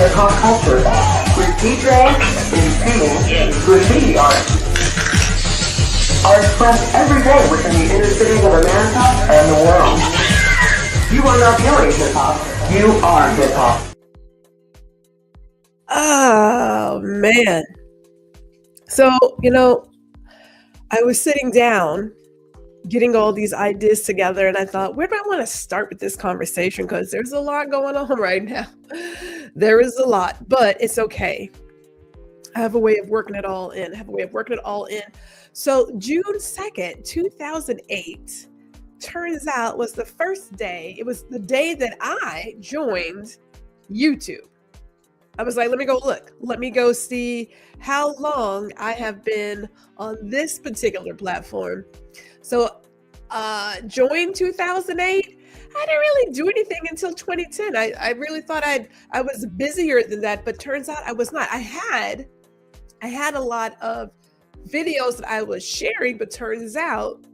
hip-hop culture, with DJs and singing graffiti art are expressed every day within the inner cities of America and the world. You are not viewing hip-hop, you are hip-hop. Oh, man. So, I was sitting down getting all these ideas together, and I thought, where do I want to start with this conversation? Because there's a lot going on right now. There is a lot, but it's okay. I have a way of working it all in. So June 2nd, 2008, turns out was the first day. It was the day that I joined YouTube. I was like, let me go look. Let me go see how long I have been on this particular platform. So joined 2008. I didn't really do anything until 2010. I really thought I was busier than that, but turns out I was not. I had a lot of videos that I was sharing, but turns out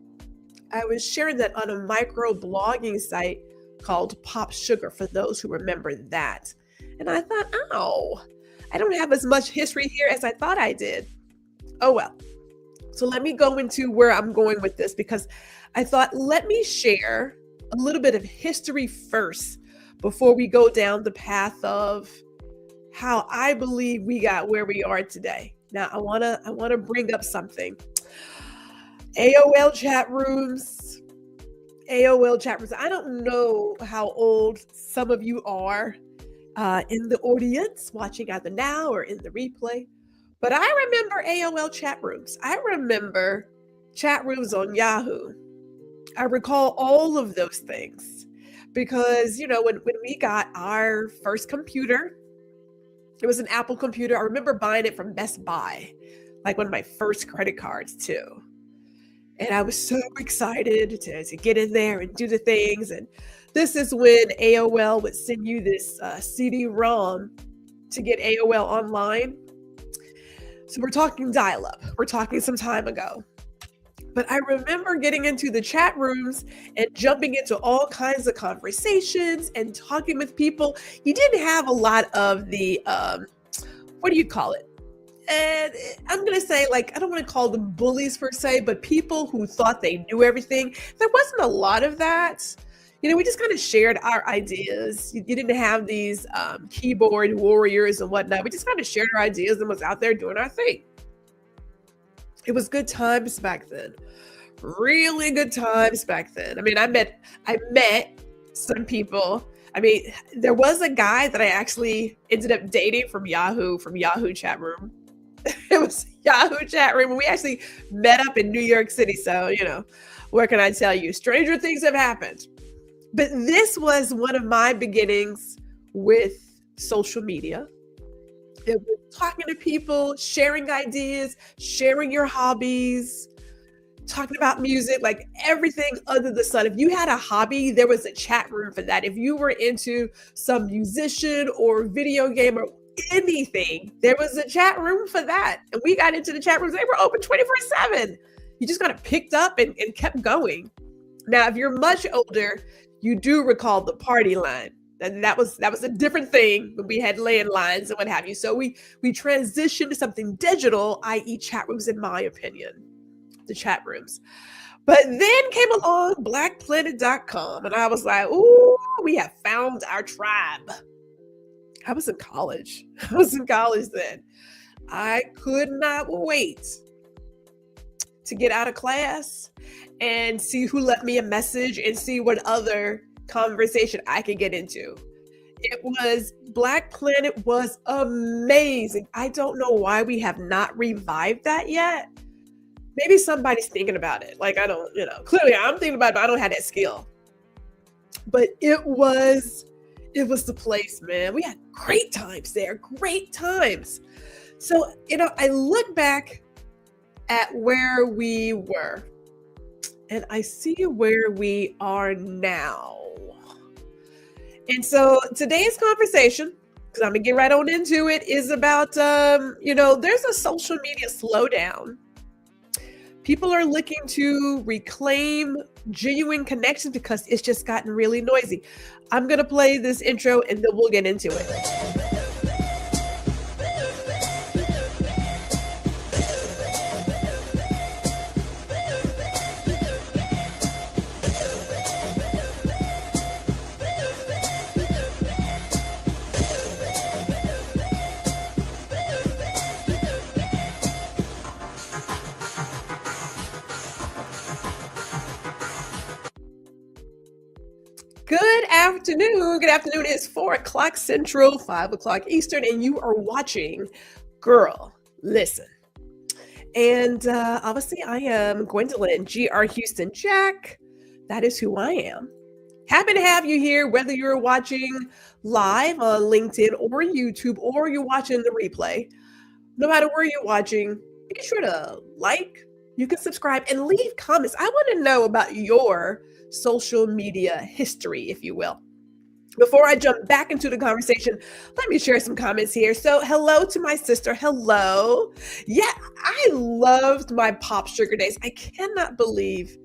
I was sharing that on a micro blogging site called Pop Sugar, for those who remember that. And I thought, I don't have as much history here as I thought I did. Oh, well. So let me go into where I'm going with this, because I thought, let me share a little bit of history first before we go down the path of how I believe we got where we are today. Now, I want to bring up something. AOL chat rooms. I don't know how old some of you are in the audience watching either now or in the replay, but I remember AOL chat rooms. I remember chat rooms on Yahoo. I recall all of those things because, when we got our first computer, it was an Apple computer. I remember buying it from Best Buy, like one of my first credit cards too. And I was so excited to get in there and do the things. And this is when AOL would send you this CD-ROM to get AOL online. So we're talking dial-up. We're talking some time ago. But I remember getting into the chat rooms and jumping into all kinds of conversations and talking with people. You didn't have a lot of the, what do you call it? And I'm going to say, I don't want to call them bullies per se, but people who thought they knew everything. There wasn't a lot of that. We just kind of shared our ideas. You didn't have these keyboard warriors and whatnot. We just kind of shared our ideas and was out there doing our thing. It was good times back then. Really good times back then. I mean, I met some people. I mean, there was a guy that I actually ended up dating from Yahoo chat room. It was Yahoo chat room. And we actually met up in New York City. So, what can I tell you? Stranger things have happened. But this was one of my beginnings with social media. It was talking to people, sharing ideas, sharing your hobbies, talking about music, like everything under the sun. If you had a hobby, there was a chat room for that. If you were into some musician or video game or anything, there was a chat room for that. And we got into the chat rooms. They were open 24/7. You just kind of picked up and kept going. Now, if you're much older, you do recall the party line. And that was a different thing when we had landlines and what have you. So we transitioned to something digital, i.e. chat rooms, in my opinion, the chat rooms. But then came along blackplanet.com, and I was like, ooh, we have found our tribe. I was in college then. I could not wait to get out of class and see who left me a message and see what other conversation I could get into. Black Planet was amazing. I don't know why we have not revived that yet. Maybe somebody's thinking about it. Clearly I'm thinking about it, but I don't have that skill. But it was the place, man. We had great times there, great times. So, I look back at where we were and I see where we are now. And so today's conversation, because I'm going to get right on into it, is about, there's a social media slowdown. People are looking to reclaim genuine connections because it's just gotten really noisy. I'm going to play this intro and then we'll get into it. Good afternoon. Good afternoon. It's 4 o'clock Central, 5 o'clock Eastern, and you are watching Girl, Listen. And obviously, I am Gwendolyn, G.R. Houston Jack. That is who I am. Happy to have you here, whether you're watching live on LinkedIn or YouTube, or you're watching the replay. No matter where you're watching, be sure to like, you can subscribe, and leave comments. I want to know about your social media history, if you will. Before I jump back into the conversation, let me share some comments here. So hello to my sister. Hello. Yeah, I loved my Pop Sugar days. I cannot believe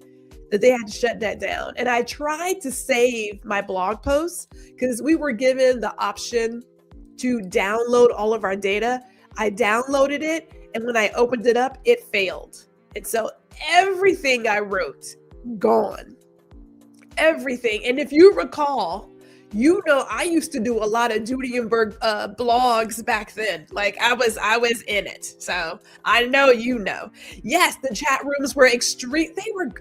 that they had to shut that down. And I tried to save my blog posts because we were given the option to download all of our data. I downloaded it, and when I opened it up, it failed. And so everything I wrote, gone. Everything. And if you recall, you know, I used to do a lot of Guuuuurl blogs back then. Like I was in it. So I know, you know, yes, the chat rooms were extreme. They were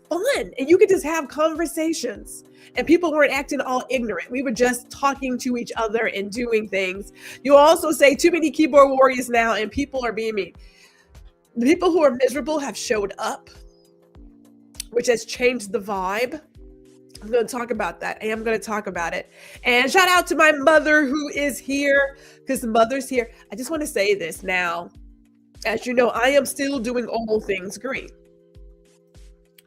fun, and you could just have conversations, and people weren't acting all ignorant. We were just talking to each other and doing things. You also say too many keyboard warriors now, and people are being mean. The people who are miserable have showed up, which has changed the vibe. I'm going to talk about that. I am going to talk about it. And shout out to my mother who is here, because the mother's here. I just want to say this now. As you know, I am still doing all things green.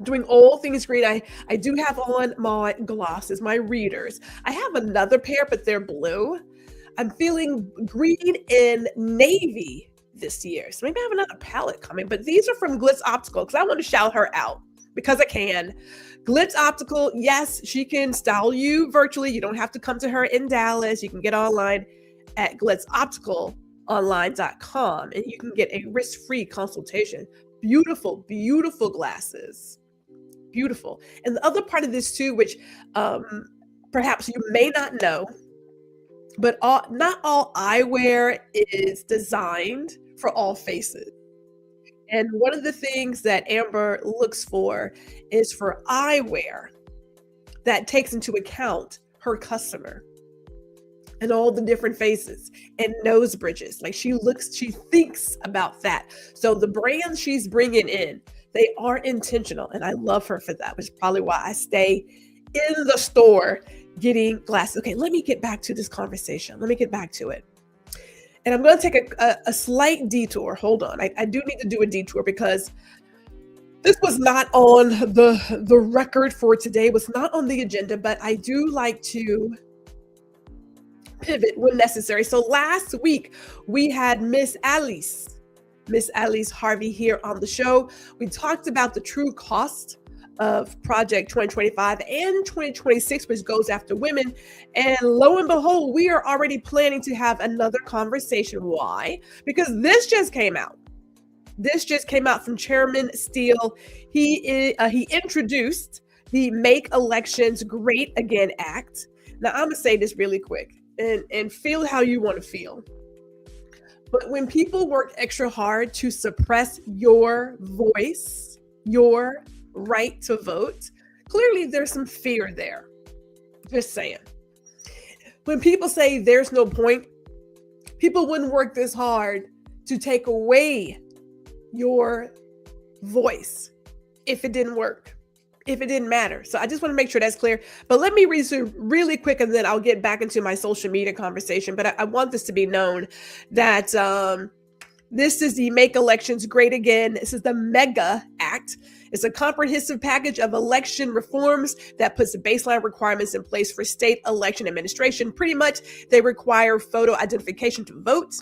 Doing all things green. I do have on my glasses, my readers. I have another pair, but they're blue. I'm feeling green and navy this year. So maybe I have another palette coming, but these are from Glitz Optical because I want to shout her out because I can. Glitz Optical, yes, she can style you virtually. You don't have to come to her in Dallas. You can get online at glitzopticalonline.com, and you can get a risk-free consultation. Beautiful, beautiful glasses. Beautiful. And the other part of this too, which perhaps you may not know, but not all eyewear is designed for all faces. And one of the things that Amber looks for is for eyewear that takes into account her customer and all the different faces and nose bridges. Like she thinks about that. So the brands she's bringing in, they are intentional, and I love her for that, which is probably why I stay in the store getting glasses. Okay, let me get back to this conversation. Let me get back to it. And I'm going to take a slight detour. Hold on. I do need to do a detour because this was not on the record for today, was not on the agenda, but I do like to pivot when necessary. So last week, we had Miss Alice Harvey here on the show. We talked about the true cost of Project 2025 and 2026, which goes after women. And lo and behold, we are already planning to have another conversation. Why? Because this just came out. This just came out from Chairman Steele. He introduced the Make Elections Great Again Act. Now, I'm going to say this really quick and feel how you want to feel. But when people work extra hard to suppress your voice, your right to vote, clearly there's some fear there. Just saying. When people say there's no point, people wouldn't work this hard to take away your voice if it didn't work, if it didn't matter. So I just want to make sure that's clear. But let me resume really quick, and then I'll get back into my social media conversation. But I want this to be known that this is the Make Elections Great Again. This is the MEGA Act. It's a comprehensive package of election reforms that puts baseline requirements in place for state election administration. Pretty much, they require photo identification to vote,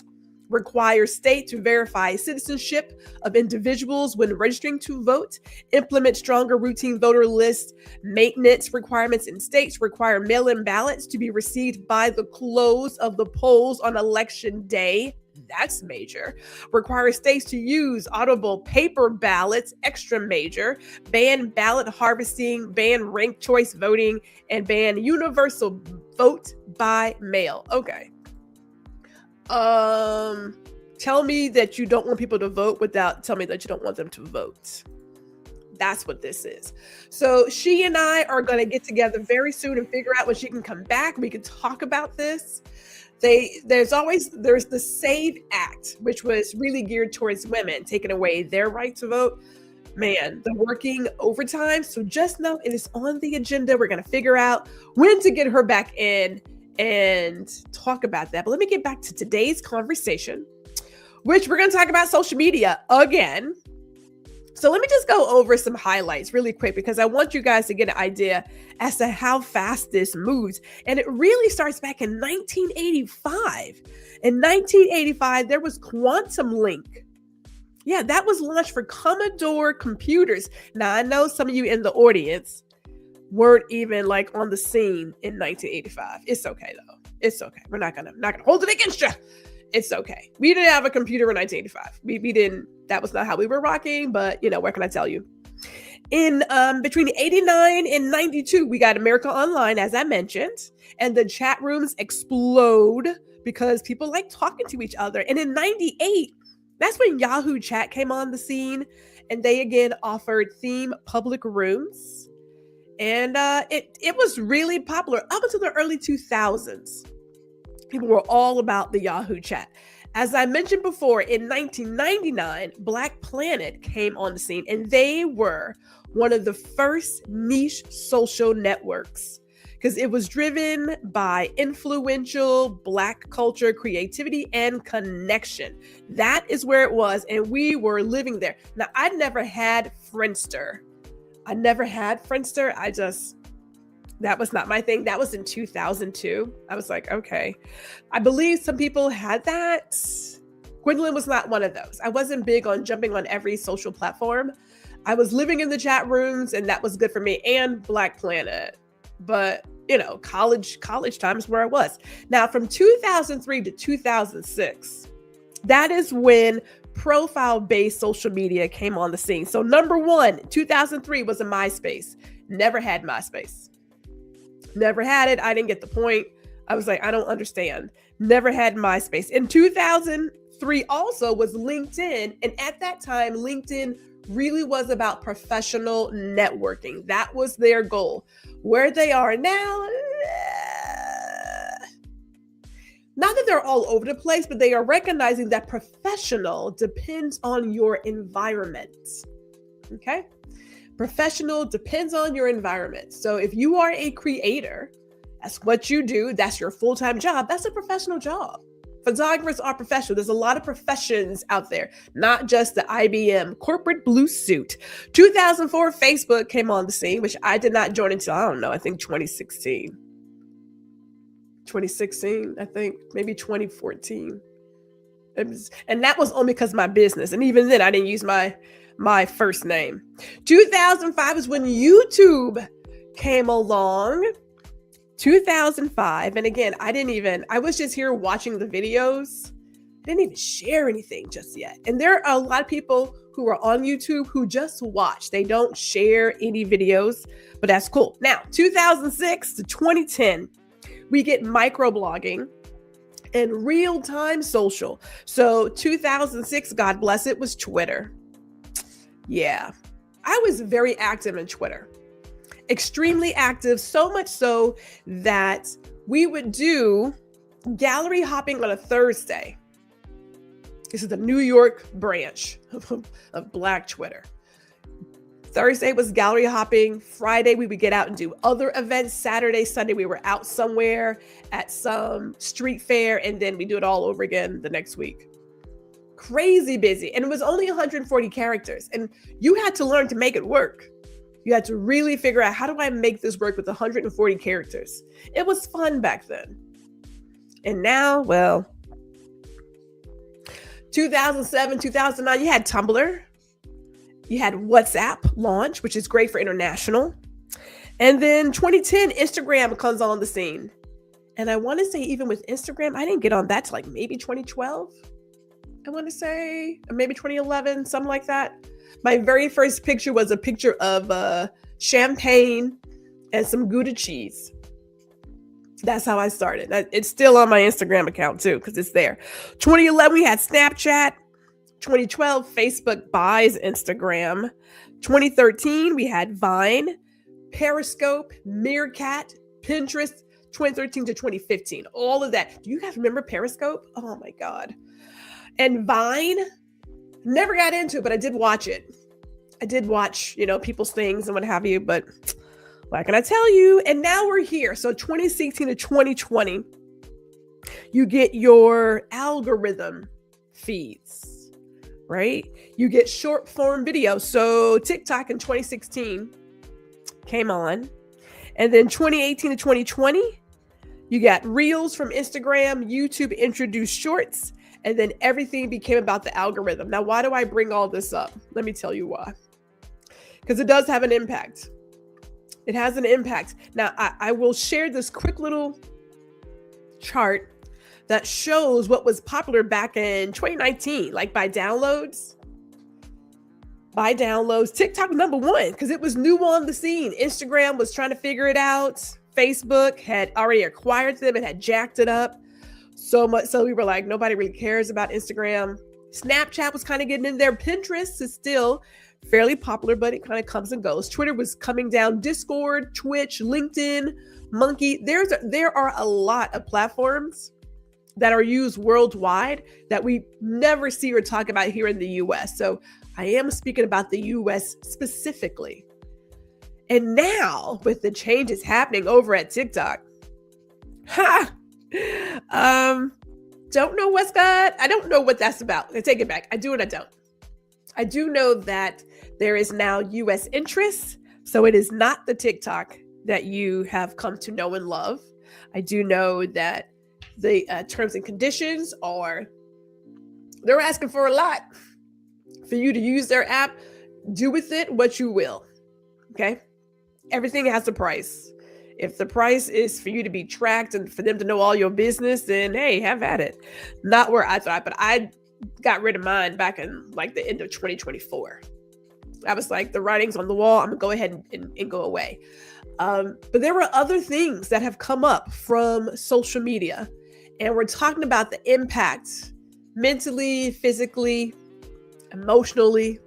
require state to verify citizenship of individuals when registering to vote, implement stronger routine voter list maintenance requirements in states, require mail-in ballots to be received by the close of the polls on election day. That's major. Require states to use audible paper ballots, extra major. Ban ballot harvesting, ban ranked choice voting, and ban universal vote by mail. Okay. Tell me that you don't want people to vote without telling me that you don't want them to vote. That's what this is. So she and I are going to get together very soon and figure out when she can come back. We can talk about this. There's the SAVE Act, which was really geared towards women, taking away their right to vote. Man, the working overtime. So just know it is on the agenda. We're going to figure out when to get her back in and talk about that. But let me get back to today's conversation, which we're going to talk about social media again. So let me just go over some highlights really quick because I want you guys to get an idea as to how fast this moves. And it really starts back in 1985. In 1985, there was Quantum Link. Yeah, that was launched for Commodore computers. Now, I know some of you in the audience weren't even like on the scene in 1985. It's okay though. It's okay. We're not gonna hold it against you. It's okay. We didn't have a computer in 1985. We didn't. That was not how we were rocking, but what can I tell you? In between 89 and 92, we got America Online, as I mentioned, and the chat rooms explode because people like talking to each other. And in 98, that's when Yahoo Chat came on the scene, and they again offered theme public rooms. And it was really popular up until the early 2000s. People were all about the Yahoo Chat. As I mentioned before, in 1999, Black Planet came on the scene, and they were one of the first niche social networks because it was driven by influential Black culture, creativity, and connection. That is where it was, and we were living there. Now, I never had Friendster. That was not my thing. That was in 2002. I was like, okay. I believe some people had that. Gwendolyn was not one of those. I wasn't big on jumping on every social platform. I was living in the chat rooms, and that was good for me, and Black Planet. But, college times where I was. Now, from 2003 to 2006, that is when profile-based social media came on the scene. So number one, 2003 was a MySpace. Never had MySpace. Never had it. I didn't get the point. I was like, I don't understand. Never had MySpace. In 2003 also was LinkedIn. And at that time, LinkedIn really was about professional networking. That was their goal. Where they are now, not that they're all over the place, but they are recognizing that professional depends on your environment. Okay? Professional depends on your environment. So if you are a creator, that's what you do. That's your full-time job. That's a professional job. Photographers are professional. There's a lot of professions out there, not just the IBM corporate blue suit. 2004, Facebook came on the scene, which I did not join until, I think 2016. 2016, I think, maybe 2014. And that was only because of my business. And even then, I didn't use my first name. 2005 is when YouTube came along. 2005. And again, I was just here watching the videos. I didn't even share anything just yet. And there are a lot of people who are on YouTube who just watch. They don't share any videos, but that's cool. Now, 2006 to 2010, we get microblogging and real-time social. So 2006, God bless it, was Twitter. Yeah, I was very active in Twitter. Extremely active, so much so that we would do gallery hopping on a Thursday. This is the New York branch of Black Twitter. Thursday was gallery hopping. Friday, we would get out and do other events. Saturday, Sunday, we were out somewhere at some street fair, and then we do it all over again the next week. Crazy busy. And it was only 140 characters. And you had to learn to make it work. You had to really figure out, how do I make this work with 140 characters? It was fun back then. And now, well, 2007, 2009, you had Tumblr. You had WhatsApp launch, which is great for international. And then 2010, Instagram comes on the scene. And I want to say even with Instagram, I didn't get on that till like maybe 2012. I want to say, or maybe 2011, something like that. My very first picture was a picture of champagne and some Gouda cheese. That's how I started. It's still on my Instagram account too, because it's there. 2011, we had Snapchat. 2012, Facebook buys Instagram. 2013, we had Vine, Periscope, Meerkat, Pinterest, 2013 to 2015. All of that. Do you guys remember Periscope? Oh my God. And Vine, never got into it, but I did watch it. I did watch, people's things and what have you, but what can I tell you? And now we're here. So 2016 to 2020, you get your algorithm feeds, right? You get short form video. So TikTok in 2016 came on. And then 2018 to 2020, you got Reels from Instagram, YouTube introduced Shorts, and then everything became about the algorithm. Now, why do I bring all this up? Let me tell you why. Because it does have an impact. It has an impact. Now, I will share this quick little chart that shows what was popular back in 2019, like by downloads. By downloads, TikTok #1, because it was new on the scene. Instagram was trying to figure it out. Facebook had already acquired them and had jacked it up so much. So we were like, nobody really cares about Instagram. Snapchat was kind of getting in there. Pinterest is still fairly popular, but it kind of comes and goes. Twitter was coming down. Discord, Twitch, LinkedIn, Monkey. There are a lot of platforms that are used worldwide that we never see or talk about here in the US. So I am speaking about the US specifically. And now with the changes happening over at TikTok, don't know what's good. I don't know what that's about. I take it back. I do and I don't. I do know that there is now US interest. So it is not the TikTok that you have come to know and love. I do know that the terms and conditions they're asking for a lot for you to use their app. Do with it what you will. Okay. Everything has a price. If the price is for you to be tracked and for them to know all your business, then hey, have at it. Not where I thought, but I got rid of mine back in like the end of 2024. I was like, the writing's on the wall. I'm gonna go ahead and go away. But there were other things that have come up from social media, and we're talking about the impact mentally, physically, emotionally.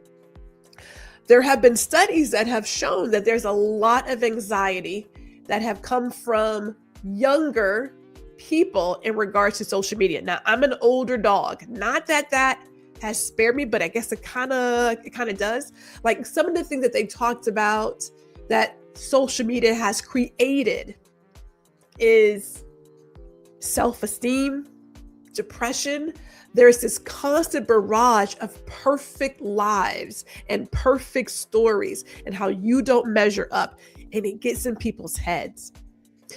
There have been studies that have shown that there's a lot of anxiety that have come from younger people in regards to social media. Now, I'm an older dog. Not that has spared me, but I guess it kind of does. Like some of the things that they talked about that social media has created is self-esteem, depression. There's this constant barrage of perfect lives and perfect stories and how you don't measure up, and it gets in people's heads.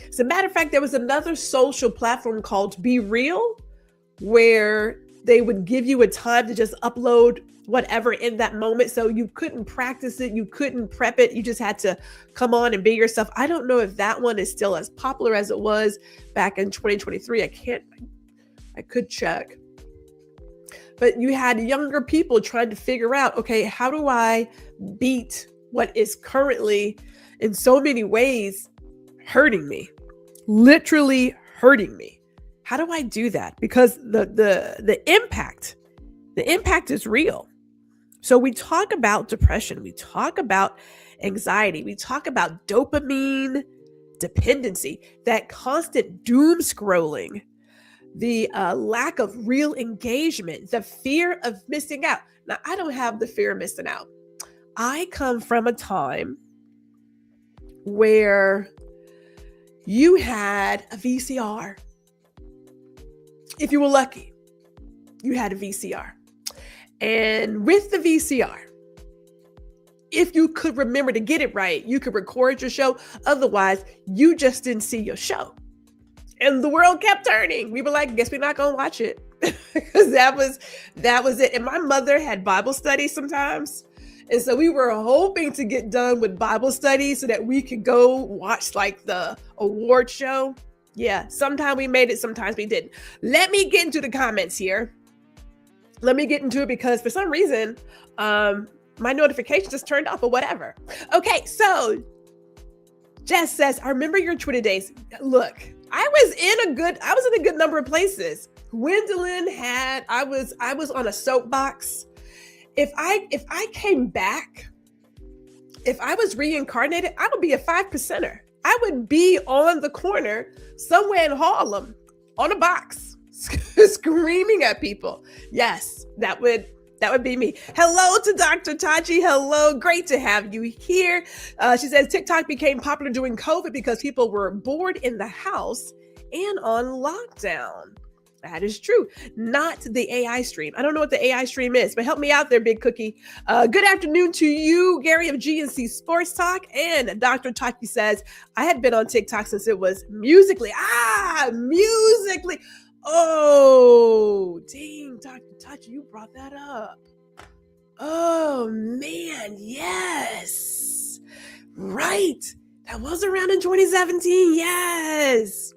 As a matter of fact, there was another social platform called Be Real, where they would give you a time to just upload whatever in that moment. So you couldn't practice it. You couldn't prep it. You just had to come on and be yourself. I don't know if that one is still as popular as it was back in 2023. I could check. But you had younger people trying to figure out, okay, how do I beat what is currently in so many ways hurting me, literally hurting me? How do I do that? Because the impact is real. So we talk about depression, we talk about anxiety, we talk about dopamine dependency, that constant doom scrolling, the lack of real engagement, the fear of missing out. Now, I don't have the fear of missing out. I come from a time where you had a VCR. If you were lucky, you had a VCR. And with the VCR, if you could remember to get it right, you could record your show. Otherwise, you just didn't see your show. And the world kept turning. We were like, guess we're not going to watch it. Because that was it. And my mother had Bible studies sometimes. And so we were hoping to get done with Bible study so that we could go watch like the award show. Yeah, sometimes we made it, sometimes we didn't. Let me get into the comments here. Let me get into it because for some reason, my notification just turned off or whatever. Okay, so Jess says, I remember your Twitter days. Look, I was in a good number of places. Gwendolyn I was on a soapbox if I came back, if I was reincarnated, I would be a 5%er. I would be on the corner somewhere in Harlem on a box screaming at people. Yes, that would be me. Hello to Dr. Tachi. Hello. Great to have you here. She says TikTok became popular during COVID because people were bored in the house and on lockdown. That is true. Not the AI stream. I don't know what the AI stream is, but help me out there, Big Cookie. Good afternoon to you, Gary of GNC Sports Talk. And Dr. Tachi says, I had been on TikTok since it was Musically. Musically. Oh, dang, Dr. Tachi, you brought that up. Oh, man, yes. Right. That was around in 2017. Yes.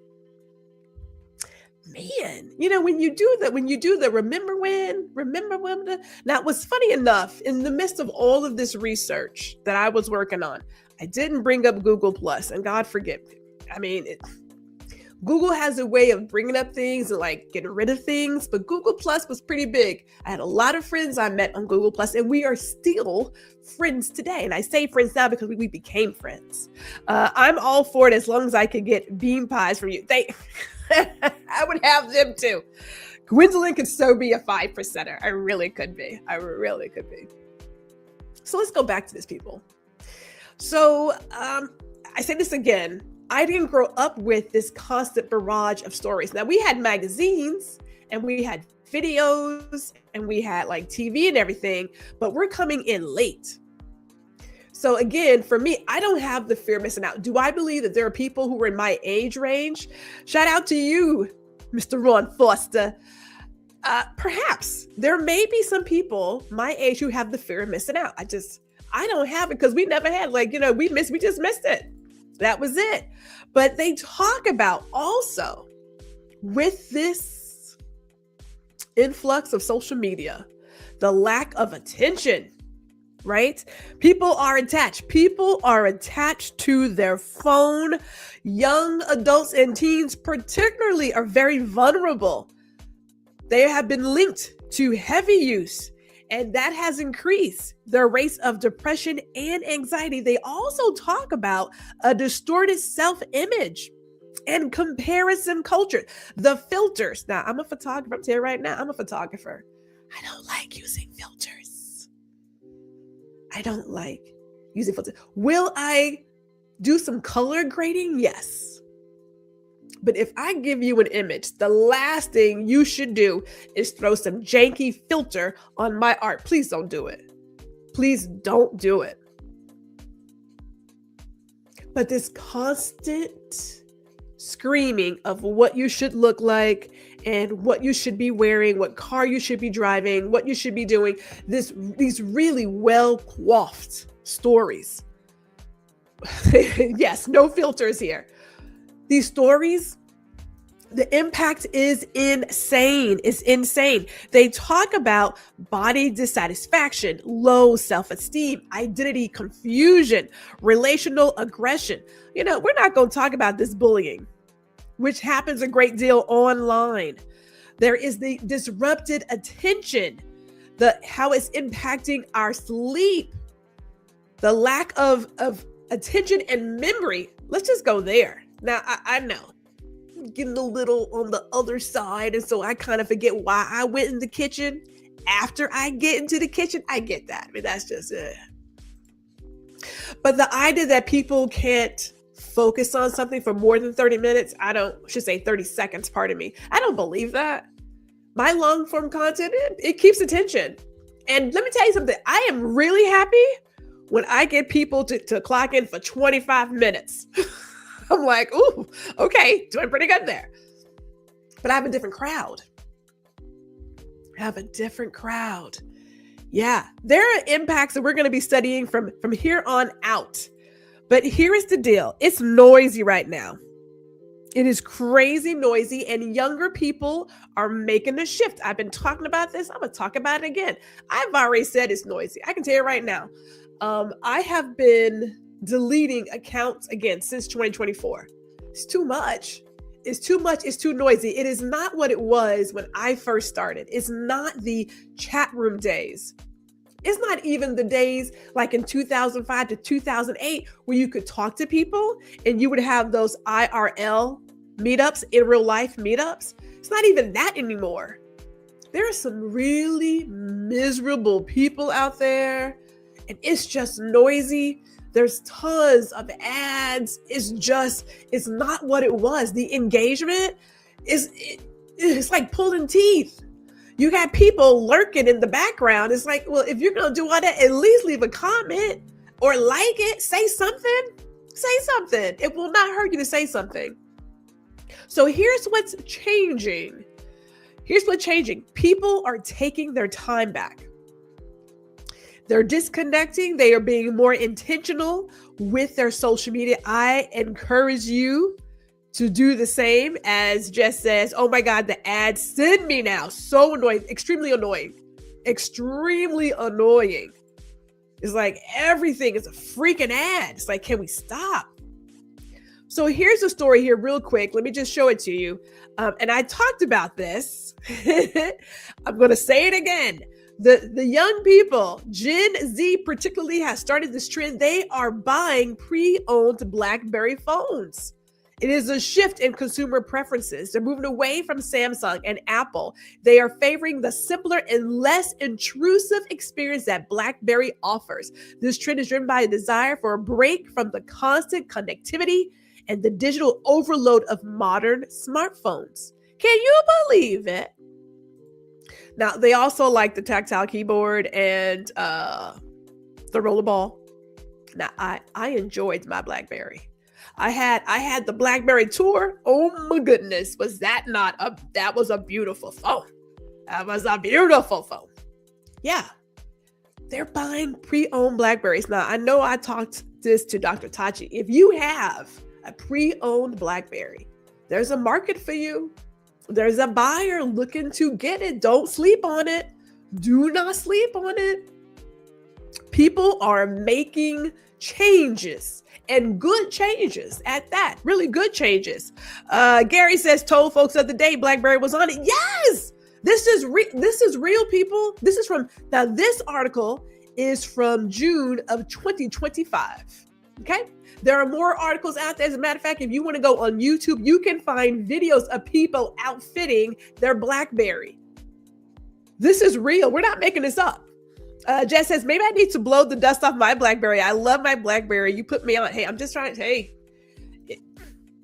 Man, when you do the remember when, now it was funny enough, in the midst of all of this research that I was working on, I didn't bring up Google Plus, and God forgive me. I mean, Google has a way of bringing up things and like getting rid of things, but Google Plus was pretty big. I had a lot of friends I met on Google Plus, and we are still friends today. And I say friends now because we became friends. I'm all for it as long as I could get bean pies from you. I would have them too. Gwendolyn could so be a 5%er. I really could be. So let's go back to this, people. So I say this again. I didn't grow up with this constant barrage of stories. Now, we had magazines and we had videos and we had like TV and everything, but we're coming in late. So again, for me, I don't have the fear of missing out. Do I believe that there are people who are in my age range? Shout out to you, Mr. Ron Foster. Perhaps there may be some people my age who have the fear of missing out. I don't have it because we never had we just missed it. That was it. But they talk about also with this influx of social media, the lack of attention, right? People are attached to their phone. Young adults and teens particularly are very vulnerable. They have been linked to heavy use, and that has increased their rates of depression and anxiety. They also talk about a distorted self-image and comparison culture. The filters. Now, I'm a photographer. I'm telling you right now, I'm a photographer. I don't like using filters. Will I do some color grading? Yes. But if I give you an image, the last thing you should do is throw some janky filter on my art. Please don't do it. Please don't do it. But this constant screaming of what you should look like and what you should be wearing, what car you should be driving, what you should be doing, these really well-coiffed stories. Yes, no filters here. These stories, the impact is insane. It's insane. They talk about body dissatisfaction, low self-esteem, identity confusion, relational aggression. We're not going to talk about this bullying, which happens a great deal online. There is the disrupted attention, how it's impacting our sleep, the lack of attention and memory. Let's just go there. Now, I know I'm getting a little on the other side, and so I kind of forget why I went in the kitchen. After I get into the kitchen, I get that. I mean, that's just it. But the idea that people can't focus on something for more than 30 minutes, 30 seconds, pardon me. I don't believe that. My long form content, it keeps attention. And let me tell you something. I am really happy when I get people to clock in for 25 minutes. I'm like, ooh, okay, doing pretty good there. But I have a different crowd. Yeah, there are impacts that we're going to be studying from here on out. But here is the deal. It's noisy right now. It is crazy noisy, and younger people are making a shift. I've been talking about this. I'm going to talk about it again. I've already said it's noisy. I can tell you right now. I have been deleting accounts again since 2024. It's too much. It's too noisy. It is not what it was when I first started. It's not the chat room days. It's not even the days like in 2005 to 2008 where you could talk to people and you would have those IRL meetups, in real life meetups. It's not even that anymore. There are some really miserable people out there, and it's just noisy. There's tons of ads. It's not what it was. The engagement it's like pulling teeth. You got people lurking in the background. It's like, well, if you're going to do all that, at least leave a comment or like it, say something. Say something. It will not hurt you to say something. So here's what's changing. People are taking their time back. They're disconnecting. They are being more intentional with their social media. I encourage you to do the same. As Jess says, oh my God, the ads send me now. So annoying, extremely annoying. It's like everything is a freaking ad. It's like, can we stop? So here's a story here real quick. Let me just show it to you. And I talked about this. I'm going to say it again. The young people, Gen Z particularly, has started this trend. They are buying pre-owned BlackBerry phones. It is a shift in consumer preferences. They're moving away from Samsung and Apple. They are favoring the simpler and less intrusive experience that BlackBerry offers. This trend is driven by a desire for a break from the constant connectivity and the digital overload of modern smartphones. Can you believe it? Now, they also like the tactile keyboard and the rollerball. Now, I enjoyed my BlackBerry. I had the BlackBerry Tour. Oh my goodness, was that was a beautiful phone. That was a beautiful phone. Yeah, they're buying pre-owned BlackBerries. Now, I know I talked this to Dr. Tachi. If you have a pre-owned BlackBerry, there's a market for you. There's a buyer looking to get it. Don't sleep on it. Do not sleep on it. People are making changes, and good changes at that. Really good changes. Gary says, told folks the other day BlackBerry was on it. Yes, this is real, people. This article is from June of 2025. Okay. There are more articles out there. As a matter of fact, if you want to go on YouTube, you can find videos of people outfitting their BlackBerry. This is real. We're not making this up. Jess says, maybe I need to blow the dust off my BlackBerry. I love my BlackBerry. You put me on. Hey, I'm just trying to,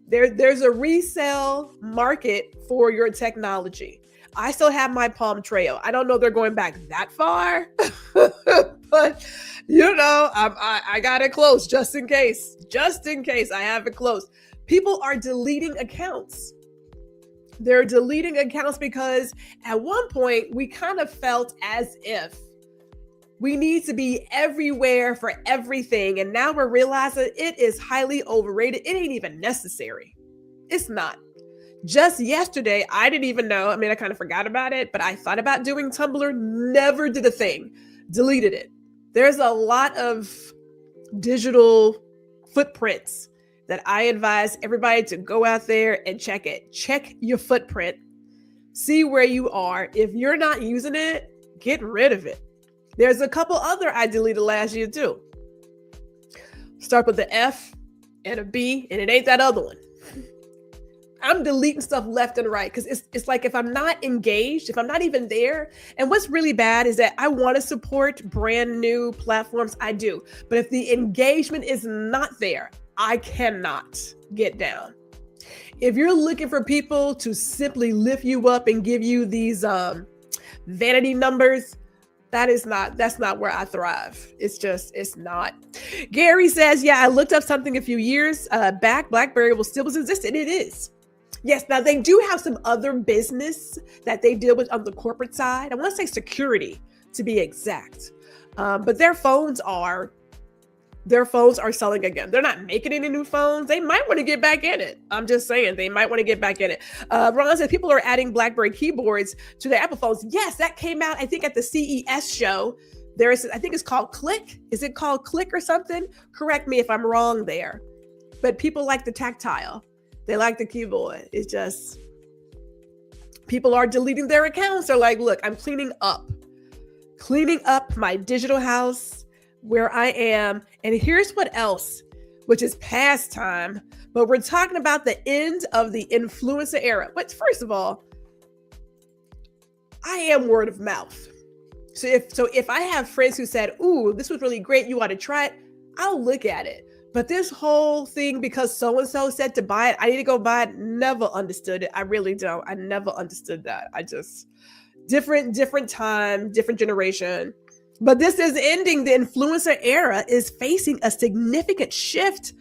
there's a resale market for your technology. I still have my Palm Treo. I don't know they're going back that far, but I got it close just in case I have it close. People are deleting accounts. They're deleting accounts because at one point we kind of felt as if we need to be everywhere for everything. And now we're realizing it is highly overrated. It ain't even necessary. It's not. Just yesterday, I didn't even know. I mean, I kind of forgot about it, but I thought about doing Tumblr, never did a thing, deleted it. There's a lot of digital footprints that I advise everybody to go out there and check it. Check your footprint. See where you are. If you're not using it, get rid of it. There's a couple other I deleted last year too. Start with the F and a B, and it ain't that other one. I'm deleting stuff left and right because it's like if I'm not engaged, if I'm not even there. And what's really bad is that I want to support brand new platforms. I do. But if the engagement is not there, I cannot get down. If you're looking for people to simply lift you up and give you these vanity numbers, that's not where I thrive. It's not. Gary says, yeah, I looked up something a few years back. BlackBerry will still exist, and it is. Yes, now they do have some other business that they deal with on the corporate side. I want to say security to be exact. But their phones are selling again. They're not making any new phones. They might want to get back in it. I'm just saying they might want to get back in it. Ron says people are adding BlackBerry keyboards to their Apple phones. Yes, that came out, I think, at the CES show. I think it's called Click. Is it called Click or something? Correct me if I'm wrong there. But people like the tactile. They like the keyboard. It's just, people are deleting their accounts. They're like, look, I'm cleaning up. cleaning up my digital house where I am. And here's what else, which is past time, but we're talking about the end of the influencer era. But first of all, I am word of mouth. So if I have friends who said, ooh, this was really great, you ought to try it, I'll look at it. But this whole thing, because so-and-so said to buy it, I need to go buy it, never understood it. I really don't. I never understood that. I just, different time, different generation. But this is ending. The influencer era is facing a significant shift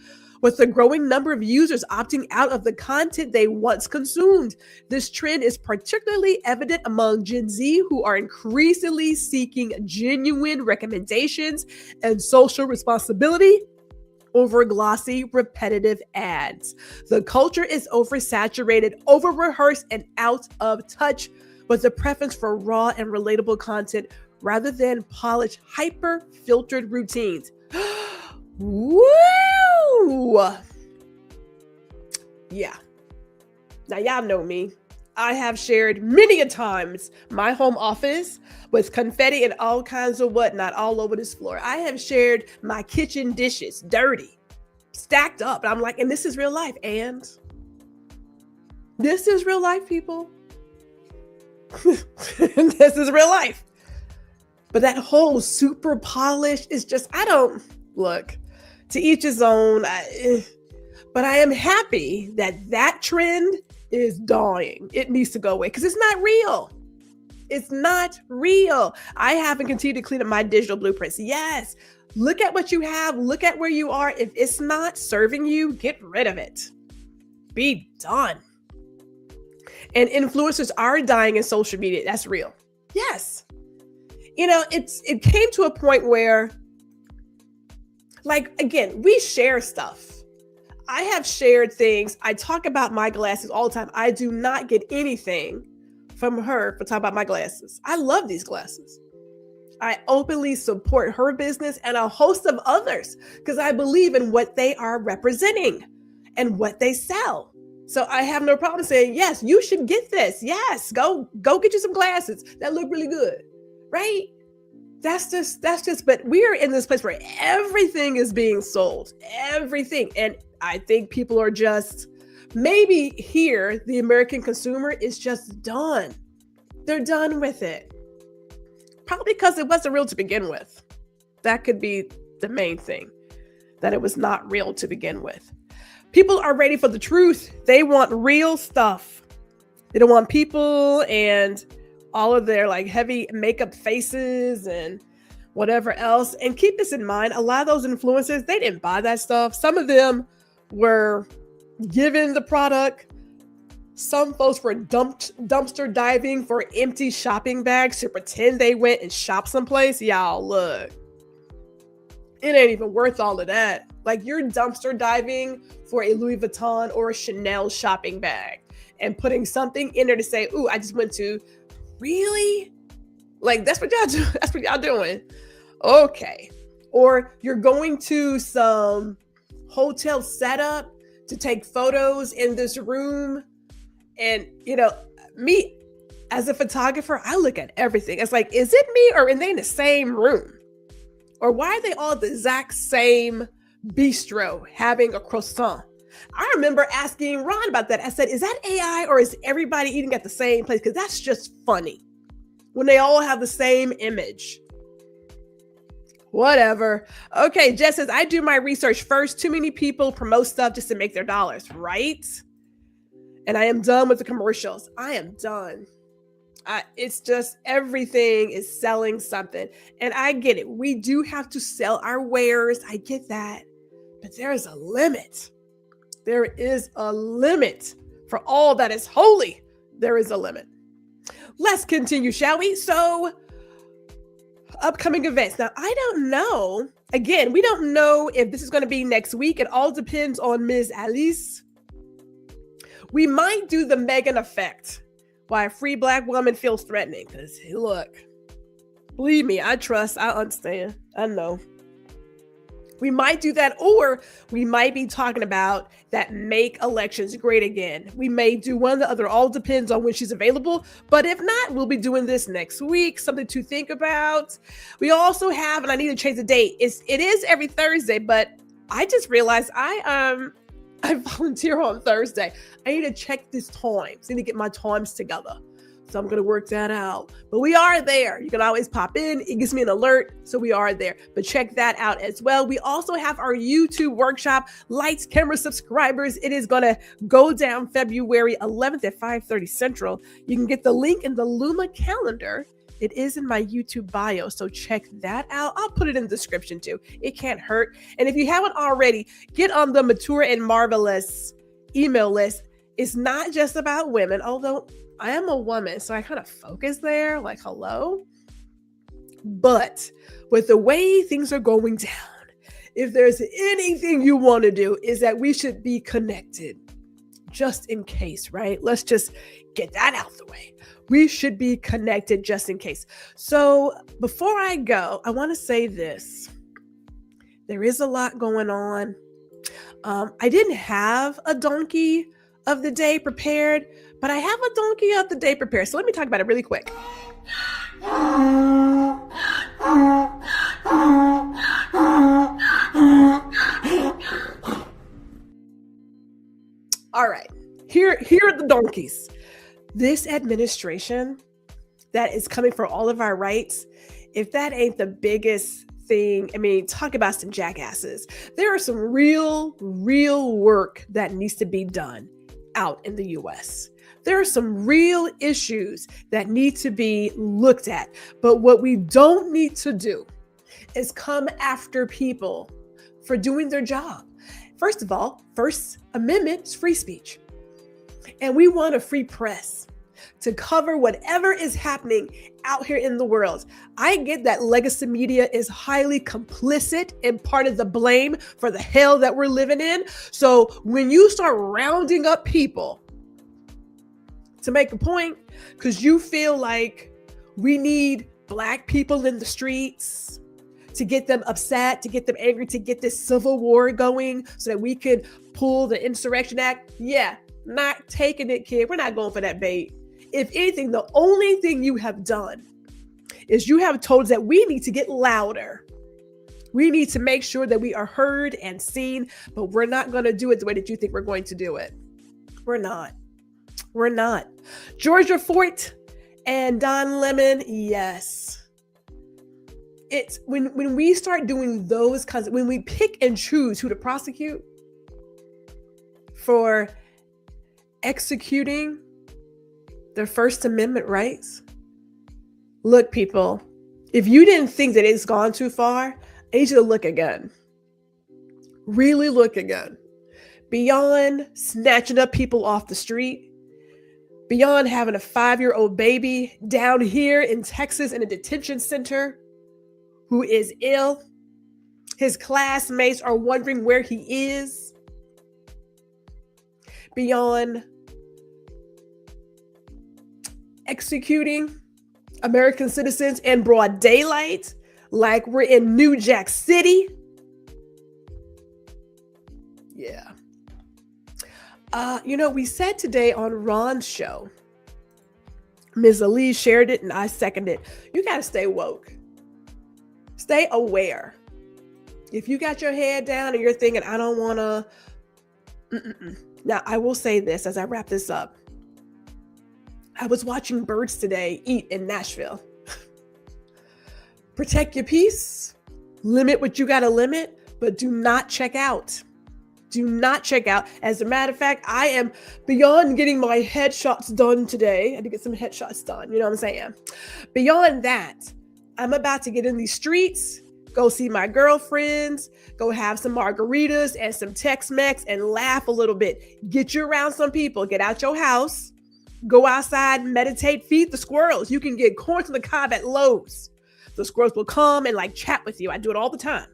with the growing number of users opting out of the content they once consumed. This trend is particularly evident among Gen Z, who are increasingly seeking genuine recommendations and social responsibility over glossy, repetitive ads. The culture is oversaturated, over-rehearsed, and out of touch with the preference for raw and relatable content rather than polished, hyper-filtered routines. Woo! Yeah. Now, y'all know me. I have shared many a times my home office with confetti and all kinds of whatnot all over this floor. I have shared my kitchen dishes, dirty, stacked up. And I'm like, and this is real life. And this is real life, people. This is real life. But that whole super polished is just, I don't, look, to each his own. But I am happy that trend is dying. It needs to go away because it's not real. It's not real. I haven't continued to clean up my digital blueprints. Yes. Look at what you have. Look at where you are. If it's not serving you, get rid of it. Be done. And influencers are dying in social media. That's real. Yes. You know, it came to a point where, like, again, we share stuff. I have shared things. I talk about my glasses all the time. I do not get anything from her for talking about my glasses. I love these glasses. I openly support her business and a host of others because I believe in what they are representing and what they sell. So I have no problem saying, yes, you should get this. Yes, go get you some glasses that look really good, right? That's just, but we are in this place where everything is being sold, everything. And I think people are just, maybe here, the American consumer is just done. They're done with it. Probably because it wasn't real to begin with. That could be the main thing, that it was not real to begin with. People are ready for the truth. They want real stuff. They don't want people and all of their like heavy makeup faces and whatever else. And keep this in mind, a lot of those influencers, they didn't buy that stuff. Some of them were given the product. Some folks were dumpster diving for empty shopping bags to pretend they went and shopped someplace. Y'all, look, it ain't even worth all of that. Like, you're dumpster diving for a Louis Vuitton or a Chanel shopping bag and putting something in there to say, ooh, I just went to, really? Like, that's what y'all do. That's what y'all doing. Okay. Or you're going to some hotel setup to take photos in this room. And, you know, me as a photographer, I look at everything. It's like, is it me or are they in the same room? Or why are they all at the exact same bistro having a croissant? I remember asking Ron about that. I said, is that AI or is everybody eating at the same place? Because that's just funny when they all have the same image. Whatever. Okay, Jess says, I do my research first. Too many people promote stuff just to make their dollars, right? And I am done with the commercials. I am done. It's just everything is selling something. And I get it. We do have to sell our wares. I get that. But there is a limit. There is a limit for all that is holy. There is a limit. Let's continue, shall we? So, upcoming events. Now, I don't know. Again, we don't know if this is going to be next week. It all depends on Ms. Alice. We might do the Meghan effect. Why a free Black woman feels threatening. Because, look, believe me, I trust, I understand, I know. We might do that, or we might be talking about that make elections great again. We may do one or the other. All depends on when she's available. But if not, we'll be doing this next week. Something to think about. We also have, and I need to change the date. It is every Thursday, but I just realized I volunteer on Thursday. I need to check these times. I need to get my times together. So I'm going to work that out. But we are there. You can always pop in. It gives me an alert. So we are there. But check that out as well. We also have our YouTube workshop, Lights, Camera, Subscribers. It is going to go down February 11th at 5:30 Central. You can get the link in the Luma calendar. It is in my YouTube bio. So check that out. I'll put it in the description too. It can't hurt. And if you haven't already, get on the Mature and Marvelous email list. It's not just about women, although I am a woman, so I kind of focus there, like, hello. But with the way things are going down, if there's anything you want to do, is that we should be connected, just in case, right? Let's just get that out the way. We should be connected just in case. So before I go, I want to say this. There is a lot going on. I didn't have a donkey of the day prepared, but I have a donkey of the day prepared. So let me talk about it really quick. All right, here are the donkeys. This administration that is coming for all of our rights, if that ain't the biggest thing, I mean, talk about some jackasses. There are some real work that needs to be done out in the US. There are some real issues that need to be looked at. But what we don't need to do is come after people for doing their job. First of all, First Amendment is free speech. And we want a free press to cover whatever is happening out here in the world. I get that legacy media is highly complicit and part of the blame for the hell that we're living in. So when you start rounding up people to make a point, because you feel like we need Black people in the streets to get them upset, to get them angry, to get this civil war going so that we could pull the Insurrection Act. Yeah, not taking it, kid. We're not going for that bait. If anything, the only thing you have done is you have told us that we need to get louder. We need to make sure that we are heard and seen, but we're not going to do it the way that you think we're going to do it. We're not. We're not. Georgia Fort and Don Lemon, yes. It's when we start doing those kinds of, when we pick and choose who to prosecute for executing their First Amendment rights. Look, people, if you didn't think that it's gone too far, I need you to look again. Really look again. Beyond snatching up people off the street, beyond having a 5-year-old baby down here in Texas in a detention center who is ill, his classmates are wondering where he is, beyond executing American citizens in broad daylight, like we're in New Jack City. Yeah. We said today on Ron's show, Ms. Ali shared it and I seconded it. You got to stay woke. Stay aware. If you got your head down and you're thinking, I don't want to. Now, I will say this as I wrap this up. I was watching birds today eat in Nashville. Protect your peace. Limit what you got to limit, but do not check out. Do not check out. As a matter of fact, I am beyond getting my headshots done today. I had to get some headshots done. You know what I'm saying? Beyond that, I'm about to get in these streets, go see my girlfriends, go have some margaritas and some Tex-Mex and laugh a little bit. Get you around some people. Get out your house. Go outside, meditate, feed the squirrels. You can get corn to the cob at Lowe's. The squirrels will come and chat with you. I do it all the time.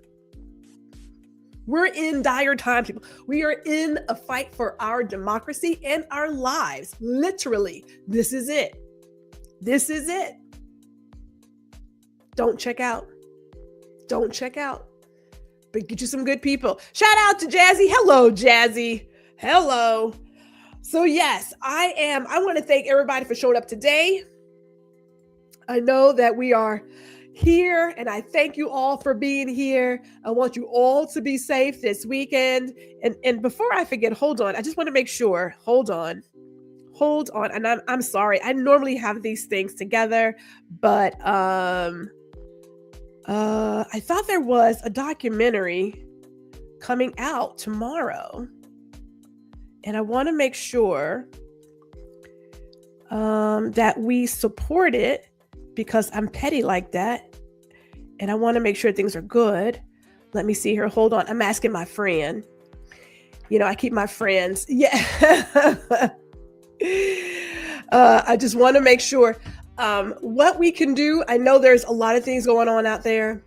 We're in dire times, people. We are in a fight for our democracy and our lives. Literally, this is it. This is it. Don't check out. Don't check out. but get you some good people. Shout out to Jazzy. Hello, Jazzy. Hello. So yes, I want to thank everybody for showing up today. I know that we are here, and I thank you all for being here. I want you all to be safe this weekend. And before I forget, hold on. I just want to make sure. Hold on. And I'm sorry. I normally have these things together, but I thought there was a documentary coming out tomorrow, and I want to make sure that we support it, because I'm petty like that, and I want to make sure things are good. Let me see here. Hold on. I'm asking my friend. You know, I keep my friends. Yeah. I just want to make sure what we can do. I know there's a lot of things going on out there.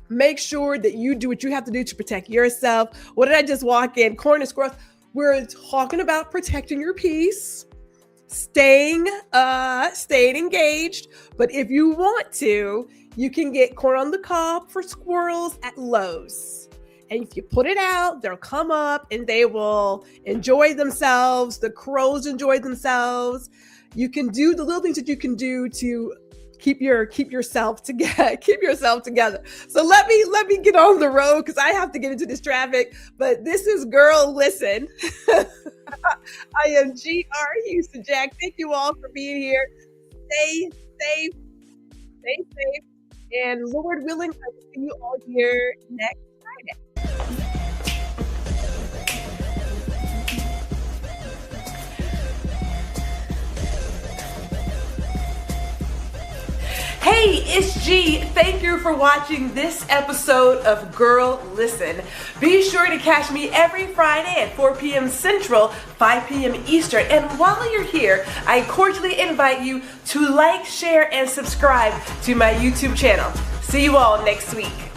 Make sure that you do what you have to do to protect yourself. What did I just walk in? Corn and squirrels. We're talking about protecting your peace. Staying engaged. But if you want to, you can get corn on the cob for squirrels at Lowe's. And if you put it out, they'll come up and they will enjoy themselves. The crows enjoy themselves. You can do the little things that you can do to keep yourself together. So let me get on the road, because I have to get into this traffic. But this is Girl Listen. I am GR Houston Jack. Thank you all for being here. Stay safe, and Lord willing, I will see you all here next Friday. Hey, it's G. Thank you for watching this episode of Girl Listen. Be sure to catch me every Friday at 4 p.m. Central, 5 p.m. Eastern. And while you're here, I cordially invite you to like, share, and subscribe to my YouTube channel. See you all next week.